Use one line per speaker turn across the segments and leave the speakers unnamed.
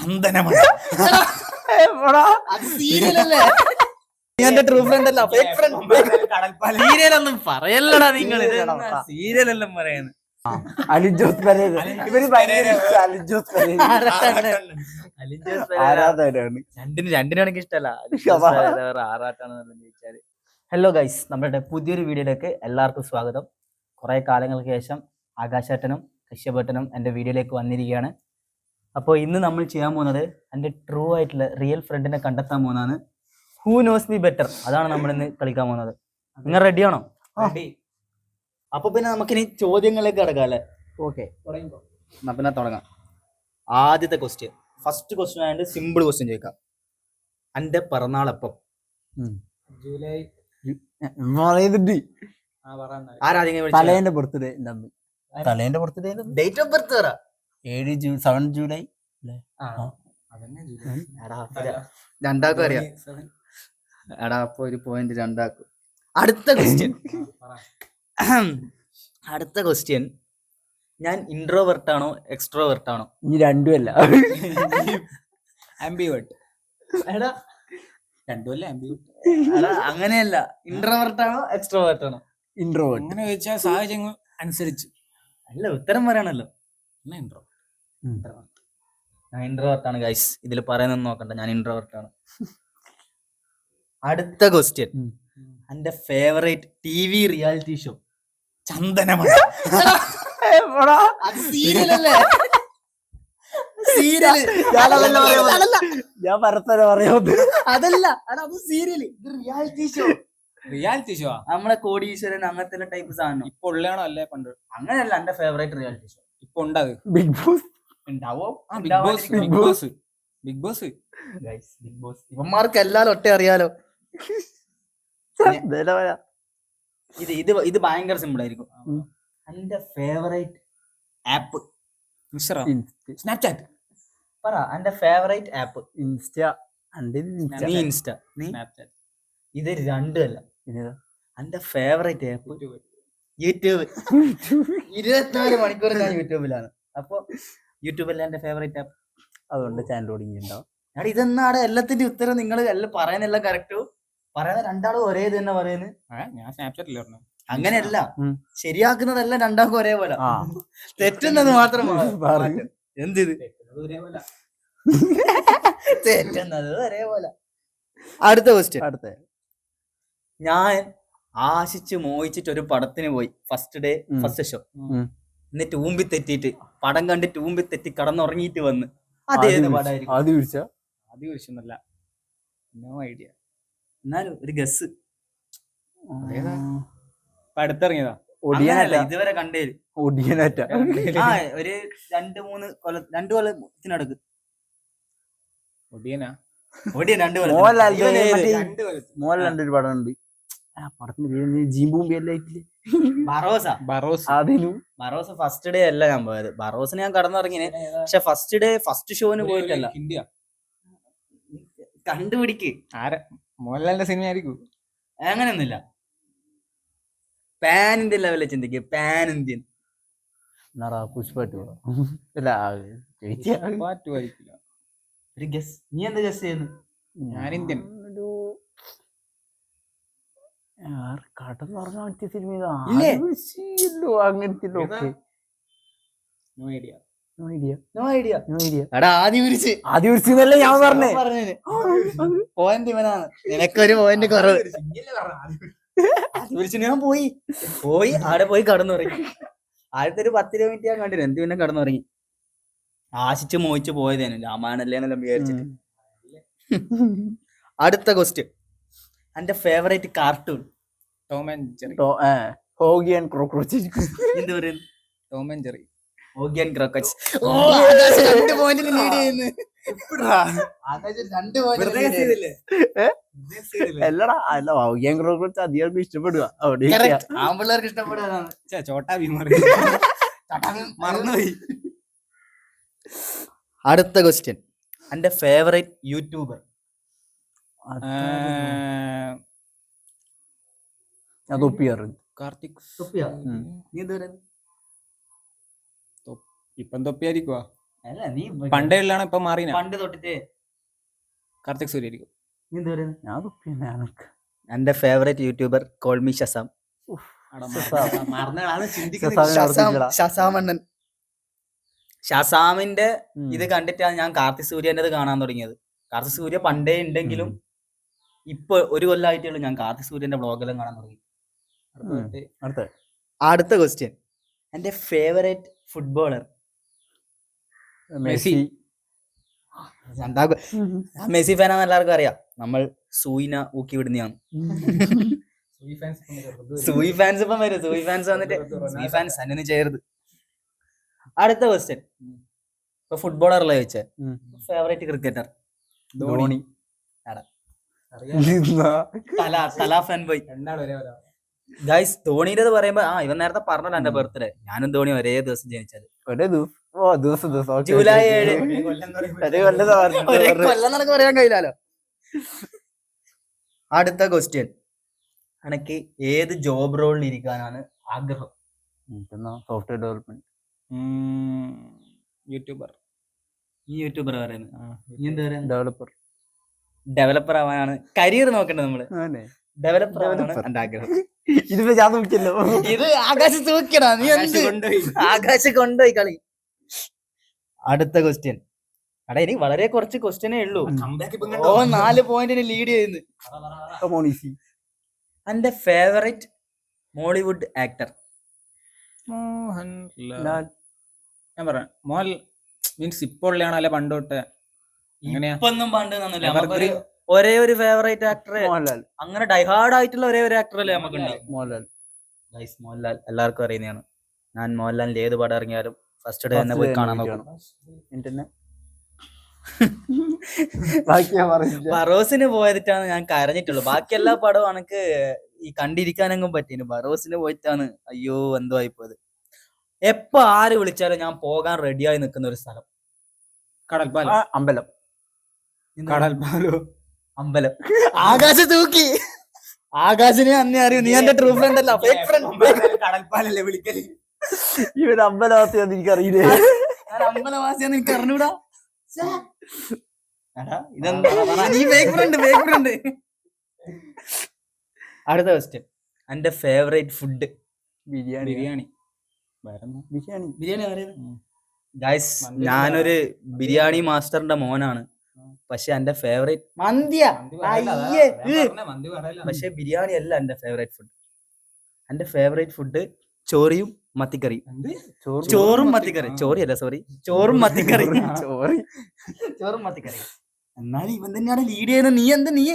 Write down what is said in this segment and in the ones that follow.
ചന്ദനമഴ.
സീരിയലല്ലേ? എന്റെ true front അല്ല, fake friend.
സീരിയലൊന്നും പറയല്ലടാ നിങ്ങൾ. സീരിയലെല്ലാം പറയുന്നത്.
അലിൻ ജോസ് പെരേര. ഇവര് ഭയങ്കര അലിൻ ജോസ് പെരേര ആരാധകരാണ്.
രണ്ടിനാണെങ്കിൽ ഇഷ്ടമല്ല. ആറാട്ടാണെന്ന് ചോദിച്ചാല്. ഹലോ ഗൈസ്, നമ്മുടെ പുതിയൊരു വീഡിയോയിലേക്ക് എല്ലാവർക്കും സ്വാഗതം. കുറെ കാലങ്ങൾക്ക് ശേഷം ആകാശേട്ടനും കശ്യപേട്ടനും എൻ്റെ വീഡിയോയിലേക്ക് വന്നിരിക്കുകയാണ്. അപ്പോൾ ഇന്ന് നമ്മൾ ചെയ്യാൻ പോകുന്നത് എൻ്റെ ട്രൂ ആയിട്ടുള്ള റിയൽ ഫ്രണ്ടിനെ കണ്ടെത്താൻ പോകുന്നതാണ്. ഹൂ നോസ് മീ ബെറ്റർ, അതാണ് നമ്മൾ ഇന്ന് കളിക്കാൻ പോകുന്നത്. നിങ്ങൾ റെഡിയാണോ? അപ്പൊ പിന്നെ നമുക്കിനി ചോദ്യങ്ങളിലേക്ക് കിടക്കാം അല്ലേ? ഓക്കെ, എന്നാ പിന്നെ തുടങ്ങാം. ആദ്യത്തെ ക്വസ്റ്റ്യൻ, ഫസ്റ്റ് ക്വസ്റ്റ്യൻ ആയതുകൊണ്ട് സിമ്പിൾ ക്വസ്റ്റ്യൻ ചോദിക്കാം. എൻ്റെ പിറന്നാളപ്പം
ജൂലൈ
തലേന്റെ ബർത്ത്ഡേ. തലേന്റെ ബർത്ത്ഡേ ഡേറ്റ് ഓഫ് ബർത്ത് പറ. 7 ജൂലൈ. രണ്ടാക്കും അറിയാം. എടാ അപ്പൊ ഒരു പോയിന്റ് രണ്ടാക്കും. അടുത്ത ക്വസ്റ്റ്യൻ, ഞാൻ ഇൻട്രോവേർട്ട് ആണോ എക്സ്ട്രോവേർട്ട് ആണോ?
ഈ രണ്ടുമല്ല,
ആംബിവേർട്ട്. എടാ രണ്ടുമല്ല, ആംബിവേർട്ട്. എടാ അങ്ങനെയല്ല, ഇൻട്രോവേർട്ട് ആണോ എക്സ്ട്രോവേർട്ട് ആണോ?
ഇൻട്രോവേർട്ട്.
അങ്ങനെ ചോദിച്ചാൽ സാഹചര്യങ്ങൾ അനുസരിച്ച് അല്ല, ഉത്തരം പറയണല്ലോ. ഞാൻ ഇൻട്രോവേർട്ട് ആണ് ഗൈസ്, ഇതിൽ പറയുന്നത് നോക്കണ്ട, ഞാൻ ഇൻട്രോവേർട്ട് ആണ്. അടുത്ത ക്വസ്റ്റ്യൻ, എന്റെ favourite TV reality show Chandanamazha. സീരിയലല്ലേ? സീരിയല്.
ഞാൻ പരസ്പരം പറയാം.
അതല്ല, അത് സീരിയല്. ഇത് റിയാലിറ്റി ഷോ. റിയാലിറ്റി ഷോ നമ്മളെ കോടീശ്വരൻ അങ്ങനത്തെ ടൈപ്പ് സാധനം. ഇപ്പൊ ഉള്ളതാണോ അല്ലേ പണ്ട്? അങ്ങനെയല്ല, എന്റെ ഫേവറേറ്റ് റിയാലിറ്റി ഷോ ഇപ്പൊ ഉണ്ടാകും.
ബിഗ് ബോസ്
ഉണ്ടാവോ? Big boss. Big boss. Big boss ഇവന്മാർക്ക് എല്ലാരും ഒറ്റ അറിയാലോ. ഇത് ഭയങ്കര സിമ്പിൾ ആയിരിക്കും. എന്റെ ഫേവറേറ്റ് ആപ്പ് സ്നാപ്ചാറ്റ്. പറ എന്റെ ഫേവറേറ്റ് ആപ്പ്.
ഇൻസ്റ്റ.
നീ ഇൻസ്റ്റ, നീ സ്നാപ്ചാറ്റ്. ഇത് രണ്ടുമല്ല. എന്റെ ഫേവറേറ്റ് ആപ്പ് യൂട്യൂബ്. 24 മണിക്കൂർ ഞാൻ യൂട്യൂബിലാണ്. അപ്പൊ യൂട്യൂബല്ല എന്റെ ഫേവറേറ്റ് ആപ്പ്.
അതുകൊണ്ട് ചാനൽ തുടങ്ങിയിട്ടുണ്ടാവും.
എടാ ഇതെന്നാണ് എല്ലാത്തിന്റെ ഉത്തരം? നിങ്ങൾ എല്ലാം പറയുന്നെല്ലാം കറക്റ്റോ? പറയുന്ന രണ്ടാളും ഒരേ ഇത് തന്നെ പറയുന്നത്. ഞാൻ സ്നാപ്ചാറ്റിൽ അങ്ങനെയല്ല, ശരിയാക്കുന്നതെല്ലാം രണ്ടാൾക്കും ഒരേപോലെ, തെറ്റുന്നത് മാത്രം എന്തിത് തെറ്റുന്നത് ഒരേപോലെ. അടുത്ത ക്വസ്റ്റ്യൻ. ഞാൻ ആശിച്ച് മോഹിച്ചിട്ട് ഒരു പടത്തിന് പോയി, ഫസ്റ്റ് ഷോ. എന്നിട്ട് ഊമ്പി തെറ്റിയിട്ട് പടം കണ്ടിട്ട് ഊമ്പി തെറ്റി കടന്നുറങ്ങിയിട്ട് വന്ന്. അതേത് പടമായിരിക്കും? ആദ്യ കുറിച്ചൊന്നല്ല, നോ ഐഡിയ. എന്നാലും ഒരു ഗസ്. അടുത്തിറങ്ങിയതാ? ഇതുവരെ കണ്ടേര്. ഒരു 2-3 കൊല്ലത്തിനടുക്ക്.
മോഹൻലാലിന്റെ ഒരു പടം ഉണ്ട്. പടത്തിന്റെ പേര് ജീമ്പൂമ്പി അല്ലായിട്ടില്ലേ?
ബറോസ ഫസ്റ്റ് ഡേ അല്ല ഞാൻ പോയത്. ബറോസിന് ഞാൻ കടന്നിറങ്ങിനെ, പക്ഷെ ഫസ്റ്റ് ഷോന് പോയിട്ടല്ല. കണ്ടുപിടിക്ക്. മോഹൻലാലിന്റെ സിനിമ ആയിരിക്കും. അങ്ങനെയൊന്നുമില്ല, പാൻ ഇന്ത്യൻ ലെവലിൽ ചിന്തിക്കുക. Pan Indian. ഒരു ഗസ്. നീ എന്താ ഗസ് ചെയ്യുന്നു?
ഞാൻ ഇന്ത്യൻ. കടന്നുറങ്ങാൻ പറ്റിയ സിനിമ അങ്ങനത്തെ. ആദ്യ ഞാൻ പറഞ്ഞേ.
പോയിന്റ് ഇവനാണ്, നിനക്കൊരു പോയിന്റ് കുറവ്. ഞാൻ പോയി അവിടെ പോയി കടന്നുറങ്ങി. ആദ്യത്തെ ഒരു 10 മിനിറ്റ് ഞാൻ കണ്ടിരുന്നു. എന്ത് പിന്നെ കടന്നുറങ്ങി. ആശിച്ച് മോഹിച്ച് പോയതേനു, രാമായണല്ലേന്നെല്ലാം വിചാരിച്ചിട്ട്. അടുത്ത ക്വസ്റ്റ്യൻ, എന്റെ favourite cartoon. Tom and Jerry.
Oggy and cockroach.
എന്ത് പറയുന്നു?
Tom and Jerry.
Oggy and cockroach.
അല്ലടാ, അല്ല ഹോഗി ആൻഡ് കോക്രോച്ച് അധികം ഇഷ്ടപ്പെടുക.
ആമ്പിള്ളേർക്ക് ഇഷ്ടപ്പെടുകയാണ്. ചോട്ടാ ഭീം മറന്നുപോയി. അടുത്ത ക്വസ്റ്റ്യൻ, എന്റെ ഫേവറേറ്റ് യൂട്യൂബർ.
കാർത്തിക്.
നീ എന്ത് പറയുന്നു?
ഇപ്പം തൊപ്പിയായിരിക്കുവാ.
അല്ല നീ
പണ്ടേ ഉള്ളതാണ് ഇപ്പൊ മാറിന.
പണ്ട് തൊട്ടിട്ട്
കാർത്തിക് സൂര്യ ആയിരിക്കും.
നീ എന്താ പറയുന്നത്?
ഞാൻ തുപ്പിയാണ് ഞാനൊക്കെ.
എന്റെ ഫേവറേറ്റ് യൂട്യൂബർ കോൾമി ഷസാം. ഷസാമണ്ണൻ. ഷസാമിന്റെ ഇത് കണ്ടിട്ടാണ് ഞാൻ കാർത്തിക് സൂര്യന്റെ കാണാൻ തുടങ്ങിയത്. കാർത്തിക് സൂര്യ പണ്ടേ ഉണ്ടെങ്കിലും ഇപ്പൊ ഒരു കൊല്ലമായിട്ടുള്ളൂ ഞാൻ കാർത്തിക് സൂര്യന്റെ വ്ളോഗെല്ലാം കാണാൻ തുടങ്ങി. അടുത്ത ക്വസ്റ്റ്യൻ, എന്റെ ഫേവറേറ്റ് ഫുട്ബോളർ
മെസ്സി.
ഞാൻ മെസ്സി ഫാനാന്ന് എല്ലാവർക്കും അറിയാം. നമ്മൾ സൂയിന ഊക്കി വിടുന്നതാണ്. സൂയി ഫാൻസ് ഇപ്പം വരും. സൂയി ഫാൻസ് വന്നിട്ട് സൂയി ഫാൻസ് അന്നൊന്നും ചെയ്യരുത്. അടുത്ത ക്വസ്റ്റ്യൻ, ഇപ്പൊ ഫുട്ബോളറല്ലേ ചോദിച്ചേ, ഫേവറേറ്റ് ക്രിക്കറ്റർ?
ധോണി.
തല ഫാൻ ബോയ്. ഗൈസ് ധോണിയുടെ പറയുമ്പോ ഇവൻ നേരത്തെ പറഞ്ഞല്ലോ എന്റെ ബർത്ത്ഡേ. ഞാനും ധോണി ഒരേ ദിവസം ജനിച്ചത്.
ഒരേ ദിവസം
ജൂലൈ 7. കൊല്ലം നടക്ക് പറയാൻ കഴിയില്ലല്ലോ. അടുത്ത ക്വസ്റ്റ്യൻ, എനിക്ക് ഏത് ജോബ് റോളിൽ ഇരിക്കാനാണ് ആഗ്രഹം?
Software development.
യൂട്യൂബർ.
ഈ യൂട്യൂബർ പറയുന്നത് നീ എന്താ പറയാ?
ഡെവലപ്പർ
ആവാനാണ് കരിയർ നോക്കേണ്ടത്. നമ്മള് ഡെവലപ്പർ ആവാനാണ് എന്റെ ആഗ്രഹം.
ഇതിപ്പോ ഞാൻ നോക്കിയല്ലോ.
ഇത് ആകാശത്ത് നോക്കിയടാ നീ. ആകാശം കൊണ്ടുപോയി കളി. അടുത്ത ക്വസ്റ്റ്യൻ, ഇനി വളരെ കുറച്ച് ക്വസ്റ്റ്യനേ ഉള്ളൂ. 4 പോയിന്റിന് ലീഡ് ചെയ്യുന്നു. എന്റെ ഫേവറേറ്റ് മോളിവുഡ് ആക്ടർ?
മോഹൻലാൽ. ഞാൻ പറയാം മോഹൻലാൽ മീൻസ് ഇപ്പോൾ ഉള്ളതാണോ അല്ലെ പണ്ട് തൊട്ട്?
ഇപ്പൊന്നും പണ്ട് ഒരേ ഒരു ഫേവറേറ്റ് ആക്ടർ അങ്ങനെ ഡൈഹാർഡ് ആയിട്ടുള്ള ഒരേ ഒരു ആക്ടർ അല്ലേ നമുക്കുണ്ട്? മോഹൻലാൽ. എല്ലാവർക്കും അറിയുന്നതാണ്. ഞാൻ മോഹൻലാലിന്റെ ഏത് പടം ഇറങ്ങിയാലും ഫസ്റ്റ് ഡേ തന്നെ പോയി കാണാൻ നോക്കും. ബറോസിന് പോയതിട്ടാണ് ഞാൻ കരഞ്ഞിട്ടുള്ളൂ. ബാക്കി എല്ലാ പടവും എനിക്ക് ഈ കണ്ടിരിക്കാനെങ്കിലും പറ്റീന്. ബറോസിന് പോയിട്ടാണ് അയ്യോ എന്തോ ആയിപ്പോയത്. എപ്പോ ആര് വിളിച്ചാലും ഞാൻ പോകാൻ റെഡിയായി നിൽക്കുന്ന ഒരു സ്ഥലം?
കടൽപ്പാലം.
അമ്പലം.
അമ്പലം. ആകാശം തൂക്കി. ആകാശിനെ അന്നേ അറിയൂ. നീ എന്റെ ട്രൂ ഫ്രണ്ട് അല്ല, ഫേക്ക് ഫ്രണ്ട്.
കടൽപ്പാലല്ലേ വിളിക്കല്?
ഇവര് അമ്പലവാസിയാന്ന് എനിക്കറിയില്ലേ.
ഞാൻ അമ്പലവാസിയാന്ന് എനിക്ക് അറിഞ്ഞൂടാ. നീ ഫേക്ക് ഫ്രണ്ട്. അടുത്ത ക്വസ്റ്റ്യൻ, എന്റെ ഫേവറേറ്റ് ഫുഡ്?
ബിരിയാണി.
ഗൈസ് ഞാനൊരു ബിരിയാണി മാസ്റ്ററിന്റെ മോനാണ്. പക്ഷെ എന്റെ ഫേവറേറ്റ് മന്തിയാ. പക്ഷെ ബിരിയാണി അല്ല എന്റെ ഫേവറേറ്റ് ഫുഡ്. എന്റെ ഫേവറേറ്റ് ഫുഡ് ചോറിയും മത്തിക്കറിയും. ചോറും മത്തിക്കറി. ചോറിയല്ല, സോറി, ചോറും മത്തിക്കറി. ചോറും മത്തിക്കറി. എന്നാലും ഇവൻ തന്നെയാണ് ലീഡ് ചെയ്യുന്നത്. നീ എന്ത് നീ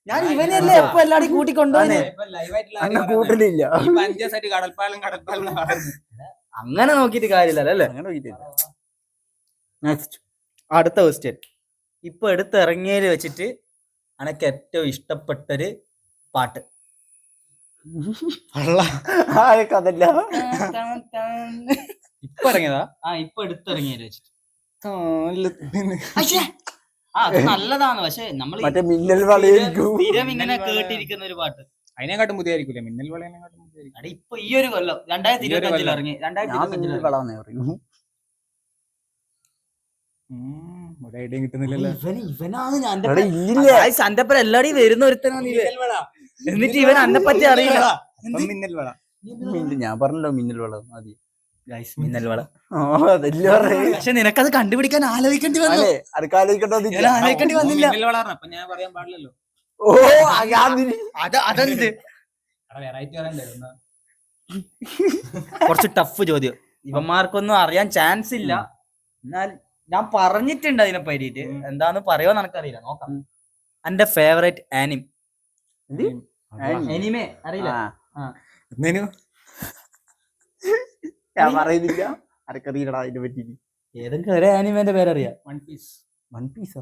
ഞാൻ ഇവനല്ലേ എപ്പോ എല്ലാരും കൂട്ടിക്കൊണ്ടുപോയി. അങ്ങനെ നോക്കിട്ട് കാര്യമില്ലല്ലോ അല്ലേ? അടുത്ത ക്വസ്റ്റ്യൻ, ഇപ്പൊ എടുത്തിറങ്ങിയതിൽ വെച്ചിട്ട് അനക്ക് ഏറ്റവും ഇഷ്ടപ്പെട്ടൊരു പാട്ട്?
ഇപ്പൊ ഇറങ്ങിയതാ?
ഇപ്പൊ എടുത്തിറങ്ങിയതിൽ വെച്ചിട്ട് അത് നല്ലതാണ്. പക്ഷെ നമ്മൾ സ്ഥിരം ഇങ്ങനെ കേട്ടിരിക്കുന്ന ഒരു പാട്ട്.
അതിനെക്കാട്ടും പുതിയായിരിക്കൂലേ മിന്നൽ വളയെക്കാട്ടും പുതിയായിരിക്കും.
ഇപ്പൊ ഈ ഒരു കൊല്ലം 2025 ഇറങ്ങി. 2025
ഒരു ഐഡിയ കിട്ടുന്നില്ലല്ലോ.
ഇവനാണ് അന്റപ്പുറം എല്ലാടെയും വരുന്ന ഒരുത്തനാണ്. എന്നിട്ട് ഇവൻ അന്നെ പറ്റി അറിയില്ല.
മിന്നൽ വള.
ഞാൻ പറഞ്ഞല്ലോ മിന്നൽ വള.
മിന്നൽ വള. പക്ഷെ നിനക്കത് കണ്ടുപിടിക്കാൻ ആലോചിക്കേണ്ടി വന്നു. ആലോചിക്കേണ്ടി വന്നില്ല.
അപ്പൊ ഞാൻ പറയാൻ പാടില്ലല്ലോ.
അതെന്ത് കുറച്ച് ടഫ് ചോദ്യം. ഇവന്മാർക്കൊന്നും അറിയാൻ ചാൻസ് ഇല്ല. എന്നാൽ ഞാൻ പറഞ്ഞിട്ടുണ്ട് അതിനെ പറ്റിട്ട്. എന്താന്ന് പറയുമോ എനിക്കറിയില്ല, നോക്കാം. എന്റെ ഫേവറേറ്റ് എനിമേ അറിയില്ല.
ഞാൻ പറയുന്നില്ല, ആർക്കറിയില്ലടാ അതിനെ പറ്റി.
ഏതെങ്കിലും ഒരു ആനിമേന്റെ പേരറിയാം?
One piezo?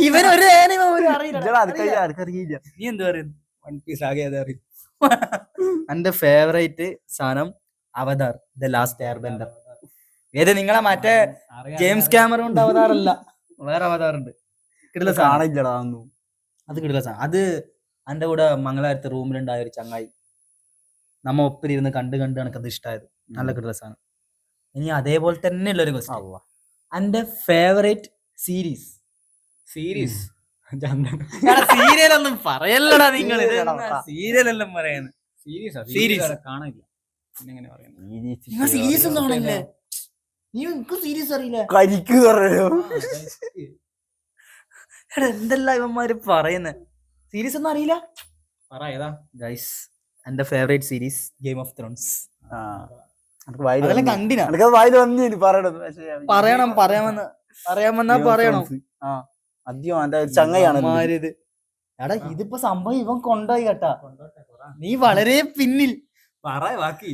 ഇവൻ ഒരു ആനിമ പോലും അറിയില്ല.
ആർക്കറിയില്ല.
നീ എന്ത് പറയുന്നു?
വൺ പീസ് ആകെ അറിയും.
എന്റെ ഫേവറേറ്റ് സാധനം അവതാർ ദ ലാസ്റ്റ് എയർബെൻഡർ. ഏത് നിങ്ങളെ മറ്റേ ജെയിംസ് ക്യാമറോണിന്റെ അവതാറല്ല, വേറെ അവതാറുണ്ട്. കിടില
കാണില്ലടാ.
അത് കിടില സാധനം. അത് എന്റെ കൂടെ മംഗളാരത്തെ റൂമിലുണ്ടായ ഒരു ചങ്ങായി നമ്മ ഒപ്പിരിരുന്ന് കണ്ട് കണ്ട് എനിക്കത് ഇഷ്ടമായത്. നല്ല കിടില സാധനം. ഇനി അതേപോലെ തന്നെ ഉള്ളൊരു ക്വസ്റ്റ്യൻ, എന്റെ ഫേവറേറ്റ് സീരീസ്.
സീരീസ്
സീരിയലൊന്നും പറയല്ലടാ നിങ്ങൾ. സീരിയലെല്ലാം പറയുന്നത്.
സീരീസ് കാണില്ല. പിന്നെ എങ്ങനെ പറയുന്നത്?
നിങ്ങൾ സീരീസ് ഒന്നും കാണില്ലേ? നീ എനിക്ക് സീരീസ് അറിയില്ല.
കരിക്ക് പറയോ?
എടാ എന്തെല്ലാം ഇവന്മാര് പറയുന്നത്? സീരീസ് ഒന്നും അറിയില്ല.
പറ ഏതാ
ഗൈസ്, എന്റെ favourite series game of Thrones.
അതെല്ലാം
കണ്ടിനാ.
എനിക്കത് വായിൽ വന്നു പറയണത്.
പറയാമെന്നാ പറയണം.
അദ്യം എന്റെ ചങ്ങയാണ്.
എടാ ഇതിപ്പോ സംഭവം ഇവൻ കൊണ്ടുപോയി കേട്ടാ. നീ വളരെ പിന്നിൽ.
ബാക്കി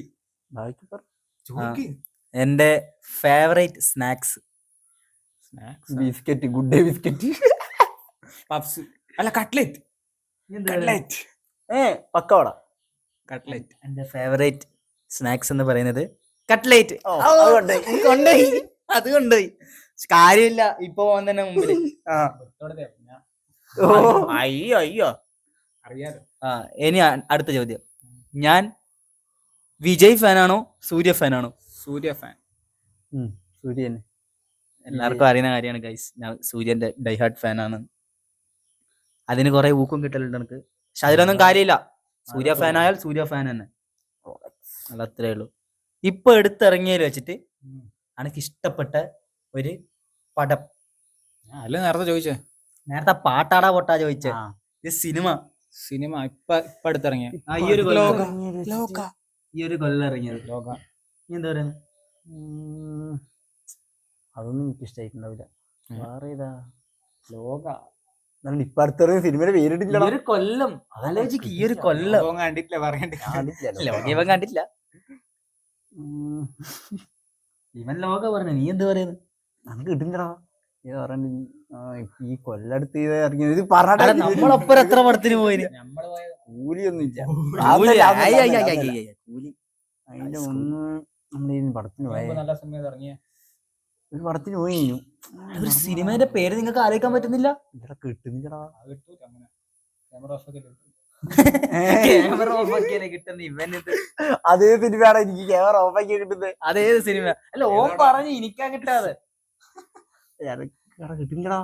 എന്റെ favourite snacks
biscuit, good day biscuit,
puffs അല്ല കട്ട്ലെറ്റ്.
പക്കവട.
കട്ട്ലെറ്റ്
എന്റെ ഫേവറേറ്റ് സ്നാക്സ് എന്ന് പറയുന്നത് കട്ട്ലേറ്റ്. അത് കൊണ്ടുപോയി കാര്യമില്ല. ഇപ്പൊ പോകാൻ തന്നെ മുമ്പില്.
അയ്യോ അറിയാലോ.
ഇനി അടുത്ത ചോദ്യം. ഞാൻ വിജയ് ഫാനാണോ സൂര്യ ഫാനാണോ?
സൂര്യ ഫാൻ.
സൂര്യൻ
എല്ലാവർക്കും അറിയുന്ന കാര്യമാണ് ഗൈസ്. ഞാൻ സൂര്യന്റെ ഡൈഹാർഡ് ഫാനാണ്. അതിന് കുറെ ഊക്കം കിട്ടലുണ്ട് എനിക്ക്. പക്ഷെ അതിലൊന്നും കാര്യമില്ല. സൂര്യ ഫാൻ ആയാൽ സൂര്യ ഫാൻ തന്നെ. അത്രേ ഉള്ളൂ. ഇപ്പൊ എടുത്തിറങ്ങിയതിൽ വെച്ചിട്ട് എനിക്ക് ഇഷ്ടപ്പെട്ട ഒരു പടം.
അല്ല നേരത്തെ ചോദിച്ചേ.
നേരത്തെ പാട്ടാടാ പൊട്ടാ ചോദിച്ചേ. ഇത് സിനിമ
ഇപ്പൊ അടുത്തിറങ്ങിയ
ഈ ഒരു കൊല്ലം ഇറങ്ങിയത്. നീ എന്താ പറയുന്നത്?
അതൊന്നും എനിക്ക് ഇഷ്ടമായിട്ടുണ്ടാവില്ല. വേറെ ഏതാ? ലോക. ഇപ്പൊ അടുത്തിറങ്ങിയ സിനിമയുടെ പേരിട്ടില്ല.
ഒരു കൊല്ലം ആലോചിക്ക്. ഈ ഒരു കൊല്ലം
കണ്ടിട്ടില്ല. പറയണ്ടേ?
ഇവൻ കണ്ടിട്ടില്ല. ഇവൻ ലോക പറഞ്ഞു. നീ എന്ത് പറയുന്നത്?
നമുക്ക് കിട്ടുന്നടാ. ഇത് പറയണ്ട. ഈ കൊല്ലടുത്ത് ഇറങ്ങിയത് ഇത് പറഞ്ഞ
നമ്മളൊപ്പം എത്ര പടത്തിന് പോയിന്?
കൂലിയൊന്നും ഇല്ല. അതിന്റെ ഒന്ന് നമ്മൾ പടത്തിന് പോയ
നല്ല സമയത്ത് ഇറങ്ങിയ
ഒരു പടത്തിന് പോയി.
ഒരു സിനിമയുടെ പേര് നിങ്ങൾക്ക് ആലോചിക്കാൻ പറ്റുന്നില്ല.
ഇവിടെ കിട്ടുന്നില്ലടാ.
ക്യാമറ ഓഫാക്കിയാലേ കിട്ടുന്ന ഇവനിത്.
അതേ സിനിമയാണ് എനിക്ക് ക്യാമറ ഓഫാക്കി കിട്ടുന്നത്.
അതേത് സിനിമ? അല്ല ഓൻ പറഞ്ഞു എനിക്കാ കിട്ടാതെ.
കിട്ടുന്നില്ലടാ.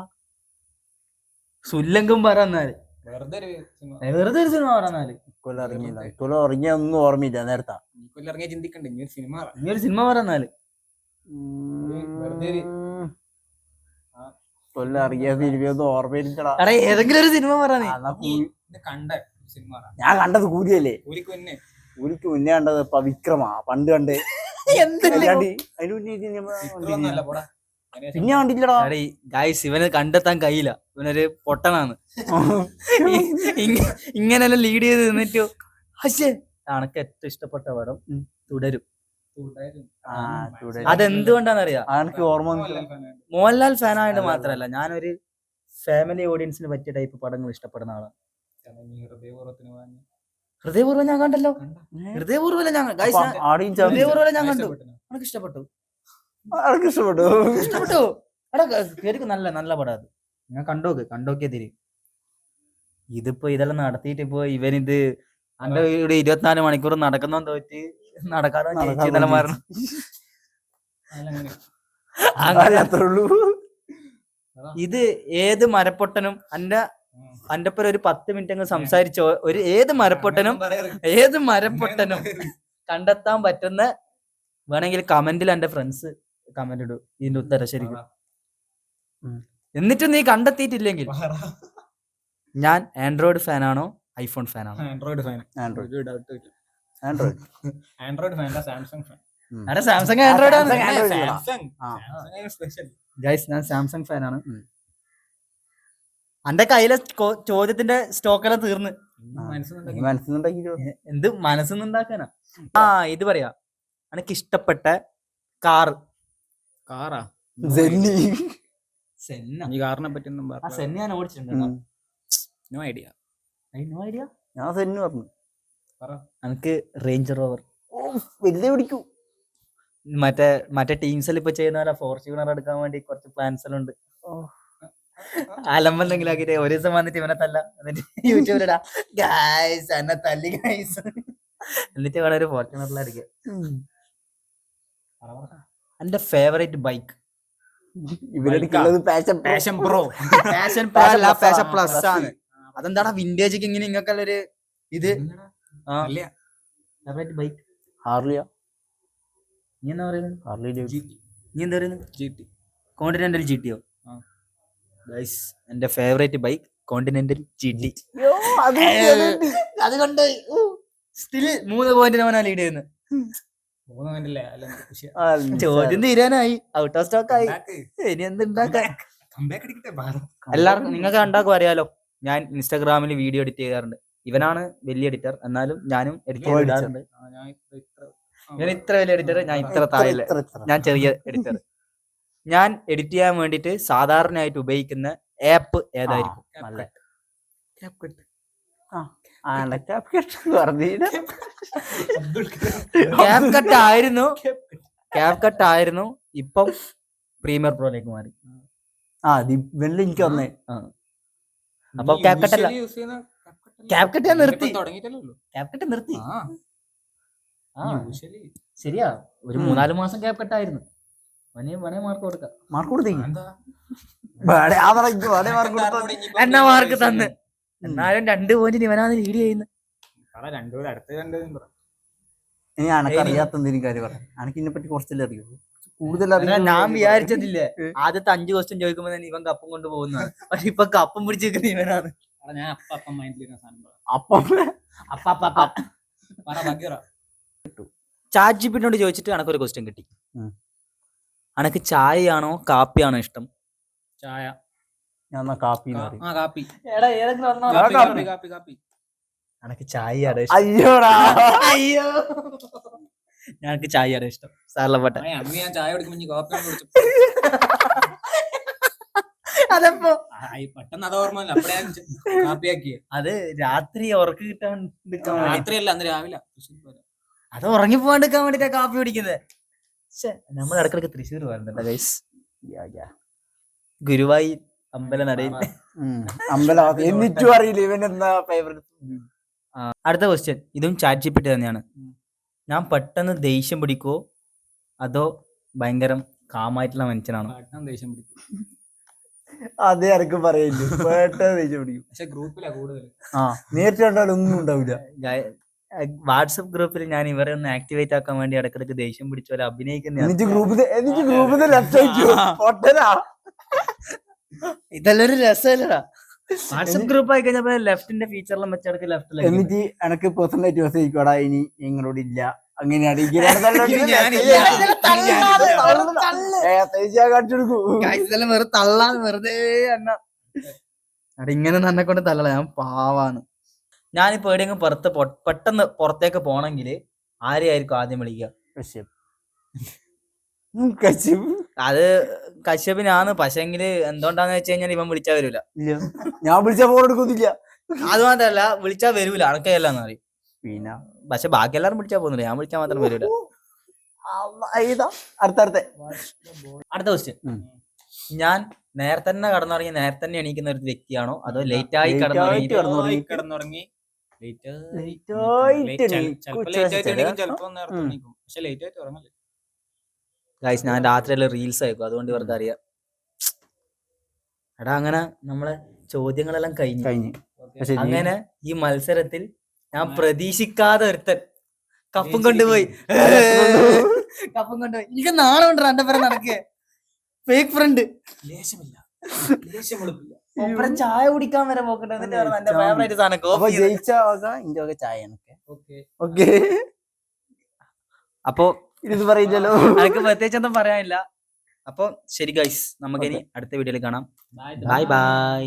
സുല്ലങ്കും പറഞ്ഞാല്
വെറുതെ
ഒരു സിനിമ പറഞ്ഞാല്
ഇക്കൊല്ലം ഇറങ്ങിയ ഒന്നും ഓർമ്മയില്ല. നേരത്തെ
ഇറങ്ങിയ ചിന്തിക്കണ്ടേ ഇനി ഒരു സിനിമ.
ഇനി ഒരു സിനിമ പറഞ്ഞാല്
കൊല്ലം ഇറങ്ങിയ സിനിമയൊന്നും ഓർമ്മയില്ലടാ.
എടാ ഏതെങ്കിലും ഒരു സിനിമ പറഞ്ഞേ.
കണ്ട സിനിമ
ഞാൻ കണ്ടത് കൂലിയല്ലേ.
കൂലിക്ക്
മുന്നേ കണ്ടത് ഇപ്പൊ വിക്രമാ. പണ്ട് കണ്ട് പിന്നെ കണ്ടില്ലടാ.
ഗായ്സ് ഇവന് കണ്ടെത്താൻ കഴിയില്ല. ഇവനൊരു പൊട്ടനാണ്. ഇങ്ങനെല്ലാം ലീഡ് ചെയ്ത് നിന്നിട്ടോ. പക്ഷേ അനക്ക് ഏറ്റവും ഇഷ്ടപ്പെട്ട പടം തുടരും. അതെന്തുകൊണ്ടാന്നറിയാം?
എനിക്ക് ഓർമ്മ
മോഹൻലാൽ ഫാനായിട്ട് മാത്രല്ല, ഞാനൊരു ഫാമിലി ഓഡിയൻസിന് പറ്റിയ ടൈപ്പ് പടങ്ങൾ ഇഷ്ടപ്പെടുന്ന ആളാണ്. ഹൃദയപൂർവ്വം ഞാൻ കണ്ടല്ലോ. ഹൃദയപൂർവ്വം ഞാൻ കണ്ടു. എനിക്ക് ഇഷ്ടപ്പെട്ടു. എടാ ശരിക്കും നല്ല നല്ല പടം അത്. ഞാൻ കണ്ടോക്കിയ തിരി. ഇതിപ്പോ ഇതെല്ലാം നടത്തിയിട്ട് ഇപ്പൊ ഇവനിത് എന്റെ ഇവിടെ 24 മണിക്കൂർ നടക്കുന്ന തോറ്റ് നടക്കാതെ മാറണം. ഇത് ഏത് മരപ്പൊട്ടനും അന്റെ ഒപ്പം ഒരു 10 മിനിറ്റ് അങ്ങ് സംസാരിച്ചോ. ഏത് മരപ്പൊട്ടനും കണ്ടെത്താൻ പറ്റുന്ന വേണമെങ്കിൽ കമന്റിൽ എന്റെ ഫ്രണ്ട്സ് കമന്റ് ഇടും ഇതിന്റെ ഉത്തരം ശരിക്കും. എന്നിട്ട് നീ കണ്ടെത്തിയിട്ടില്ലെങ്കിൽ ഞാൻ ആൻഡ്രോയിഡ് ഫാനാണോ ഐഫോൺ ഫാനാണോ?
Android fan. Samsung fan.
എടാ സാംസങ് ആൻഡ്രോയിഡ് ആണ്.
സ്പെഷ്യൽ
ഗൈസ് ഞാൻ സാംസങ് ഫാനാണ്. എന്റെ കയ്യിലെ ചോദ്യത്തിന്റെ സ്റ്റോക്കെല്ലാം തീർന്ന്. എന്ത് മനസ്സൊന്നുണ്ടാക്കാനാ? ഇത് പറയാ. എനിക്ക് ഇഷ്ടപ്പെട്ട കാറാ?
ഈ കാറിനെ പറ്റി
സെന്ന ഞാൻ ഓടിച്ചിട്ടുണ്ട്.
No idea.
ഞാൻ സെന്നു പറഞ്ഞു.
എനിക്ക് റേഞ്ച് റോവർ
വലിയ പിടിക്കൂ.
മറ്റേ ടീംസിൽ ഇപ്പൊ ചെയ്യുന്ന പോലെ ഫോർച്യൂണർ എടുക്കാൻ വേണ്ടി കുറച്ച് പ്ലാൻസ് എല്ലാം ഉണ്ട്. അലമ്പെന്തെങ്കിലും ആക്കിട്ട് ഒരു ദിവസം വന്നിട്ട് ഇവനെ തല്ല, എന്നിട്ട് യൂട്യൂബിലിടാ ഗായ്സ് എന്നെ തല്ലി ഗായ്സ്, എന്നിട്ട് വേണം ഒരു ഫോർച്യൂണറിലടിക്കുക. എന്റെ ഫേവറേറ്റ് ബൈക്ക്
ഇവരെടുക്കുന്നത്
Passion Pro
fashion
Passion
Plus
Plus.
ആണ്. അതെന്താടാ വിന്റേജ് ഇങ്ങനെ ഇങ്ങനൊക്കെ ഒരു ഇത് ബൈക്ക്.
ഹാർലിയാ
നീ എന്താ പറയുന്നത്?
ഹാർലി
നീ എന്താ പറയുന്നത്?
GT.
കോണ്ടിനെന്റൽ GT-യോ?
ആ.
ഗൈസ് എന്റെ ഫേവറേറ്റ് ബൈക്ക് കോണ്ടിനെന്റൽ GT. അതുകൊണ്ട് സ്റ്റിൽ 3 പോയിന്റിന് അവനാ ലീഡ് ചെയ്യുന്നത്.
പോകുന്നില്ലേ
ചോദ്യം തീരാനായി, ഔട്ട് ഓഫ് സ്റ്റോക്ക് ആയി. ഇനി എന്തുണ്ടാക്കാൻ? എല്ലാവർക്കും നിങ്ങൾക്ക് ഉണ്ടാക്കും അറിയാലോ, ഞാൻ ഇൻസ്റ്റാഗ്രാമിൽ വീഡിയോ എഡിറ്റ് ചെയ്യാറുണ്ട്. ഇവനാണ് വലിയ എഡിറ്റർ, എന്നാലും ഞാനും എഡിറ്റ് ചെയ്യാറുണ്ട്. ഞാൻ ഇത്ര വലിയ എഡിറ്റർ, ഞാൻ ഇത്ര താഴെ, ഞാൻ ചെറിയ എഡിറ്റർ. ഞാൻ എഡിറ്റ് ചെയ്യാൻ വേണ്ടിട്ട് സാധാരണയായിട്ട് ഉപയോഗിക്കുന്ന ആപ്പ് ഏതായിരിക്കും? ക്യാപ് കട്ട് ആയിരുന്നു, ഇപ്പം പ്രീമിയർ പ്രോയിലേക്ക് മാറി.
എനിക്ക് വന്നേ.
അപ്പൊ ക്യാപ് കട്ട് അല്ല, ക്യാപ് കട്ട് ഞാൻ നിർത്തി. ക്യാപ് കട്ട് നിർത്തി. ശരിയാ, ഒരു 3-4 മാസം ക്യാപ് കട്ട് ആയിരുന്നു. മാർക്ക് കൊടുക്കാം.
മാർക്ക് കൊടുത്തേ
എന്നാ മാർക്ക് തന്ന്, എന്നാലും 2 പോയിന്റിന് ഇവനാണ് ലീഡ് ചെയ്യുന്നത്.
ഇനി അനക്ക് അറിയാത്ത എന്തെങ്കിലും കാര്യം പറയാം. അനക്ക് ഇതിനെ പറ്റി കുറച്ചല്ലേ അറിയൂ, കൂടുതൽ
ഞാൻ വിചാരിച്ചതില്ലേ ആദ്യത്തെ 5 ക്വസ്റ്റ്യൻ ചോദിക്കുമ്പോ തന്നെ ഇവൻ കപ്പും കൊണ്ട് പോകുന്നതാണ്. പക്ഷെ ഇപ്പൊ കപ്പും പിടിച്ചിരിക്കുന്ന ഇവനാണ്. ചാറ്റ് ജിപിടിയോട് ചോദിച്ചിട്ട് അനക്കൊരു ക്വസ്റ്റ്യൻ കിട്ടി. അനക്ക് ചായയാണോ കാപ്പിയാണോ ഇഷ്ടം?
ചായ.
ഞാൻ കാപ്പി
കാപ്പി.
അനക്ക് ചായയാണ് ഇഷ്ടം.
അയ്യോടാ,
അയ്യോ, ഞങ്ങൾക്ക് ചായയാണ് ഇഷ്ടം. സാറിലപ്പെട്ട
അന്ന് ഞാൻ ചായ കുടിക്കുമ്പോ കാപ്പി കുടിച്ചു.
അതപ്പോ
പെട്ടെന്ന് അത് ഓർമ്മ അപ്പഴേ കാപ്പിയാക്കിയ.
അത് രാത്രി ഉറക്കം കിട്ടാൻ
രാത്രിയല്ല, അന്ന് രാവിലെ.
അത് ഉറങ്ങിപ്പോകാണ്ടിരിക്കാൻ വേണ്ടിട്ടാ കാപ്പി കുടിക്കുന്നത്. നമ്മൾ ഇടക്കിടക്ക് തൃശ്ശൂർ വരുന്നുണ്ട് ഗൈസ്. ഗുരുവായൂർ അമ്പല നടയിൽ
എന്നിട്ടും അറിയില്ല ഇവൻ എന്താ ഫേവറേറ്റ്.
അടുത്ത ക്വസ്റ്റ്യൻ, ഇതും ചാറ്റ് ജിപിടി തന്നെയാണ്. ഞാൻ പെട്ടെന്ന് ദേഷ്യം പിടിക്കുവോ അതോ ഭയങ്കര കാമായിട്ടുള്ള മനുഷ്യനാണോ?
ദേഷ്യം പിടിക്കും.
അതേ എനക്ക് പറയില്ല, പെട്ടെന്ന് ദേഷ്യം പിടിക്കും.
പക്ഷെ ഗ്രൂപ്പിലാ കൂടുതൽ.
നേരിട്ട് കണ്ടാലും ഒന്നും ഉണ്ടാവില്ല.
വാട്സപ്പ് ഗ്രൂപ്പിൽ ഞാൻ ഇവരെ ഒന്ന് ആക്ടിവേറ്റ് ആക്കാൻ വേണ്ടി ഇടക്കിടക്ക് ദേഷ്യം പിടിച്ച പോലെ അഭിനയിക്കുന്ന. ഇതെല്ലാം ഒരു രസമല്ലടാ. വാട്സപ്പ് ഗ്രൂപ്പ് ആയി കഴിഞ്ഞപ്പോ ലെഫ്റ്റിന്റെ ഫീച്ചറിലും വെച്ചടക്ക് ലെഫ്റ്റിൽ.
എന്നിട്ട് എനക്ക് പേഴ്സണലായിട്ട് മെസ്സേജ് അയക്കോടാ, ഇനി നിങ്ങളോട് ഇല്ല, അങ്ങനെയാണ്
വെറുതെ തള്ളാന്ന് വെറുതെ എണ്ണ ഇങ്ങനെ തന്നെ കൊണ്ട് തള്ളല. ഞാൻ പാവാണ്. ഞാനിപ്പോ എവിടെയെങ്കിലും പെട്ടെന്ന് പുറത്തേക്ക് പോണെങ്കിൽ ആരെയായിരിക്കും ആദ്യം വിളിക്കുക? അത് കശ്യപിനാണ്. പക്ഷെങ്കില് എന്തുകൊണ്ടാന്ന് വെച്ച് കഴിഞ്ഞാൽ ഇവൻ വിളിച്ചാ വരൂല.
ഞാൻ വിളിച്ചാ ഫോൺ എടുക്കുന്നില്ല.
അത് മാത്രല്ല, വിളിച്ചാ വരൂല, അണക്കയല്ലാന്ന് പറയും.
പിന്നെ
പക്ഷെ ബാക്കി എല്ലാരും വിളിച്ചാ പോകുന്നില്ല, ഞാൻ വിളിച്ചാൽ മാത്രം വരൂല. അടുത്ത ക്വസ്റ്റ്യൻ, ഞാൻ നേരത്തെ തന്നെ കടന്നുറങ്ങി നേരത്തെ തന്നെ എണീക്കുന്ന ഒരു വ്യക്തിയാണോ അതോ ലേറ്റ് ആയി
കിടന്നുറങ്ങി
ഗൈസ് ഞാൻ രാത്രിയില് റീൽസ് അയക്കും, അതുകൊണ്ട് ഇവർക്ക് അറിയാം. എടാ അങ്ങനെ നമ്മളെ ചോദ്യങ്ങളെല്ലാം കഴിഞ്ഞു. അങ്ങനെ ഈ മത്സരത്തിൽ ഞാൻ പ്രതീക്ഷിക്കാതെ ഒരുത്തൻ കപ്പും കൊണ്ടുപോയി. എനിക്ക് നാളെ ഉണ്ട് എന്റെ പേരെ നടക്കേ ഫേക്ക് ഫ്രണ്ട്. ചായ കുടിക്കാൻ വരെ പോക്കട്ടെ. എന്റെ ഫേവറേറ്റ് സാധനം കോഫി. അപ്പൊ
ഇത് പറയില്ലല്ലോ,
എനിക്ക് പ്രത്യേകിച്ച് ഒന്നും പറയാനില്ല. അപ്പൊ ശരി ഗൈസ്, നമുക്കിനി അടുത്ത വീഡിയോയിൽ കാണാം. Bye bye.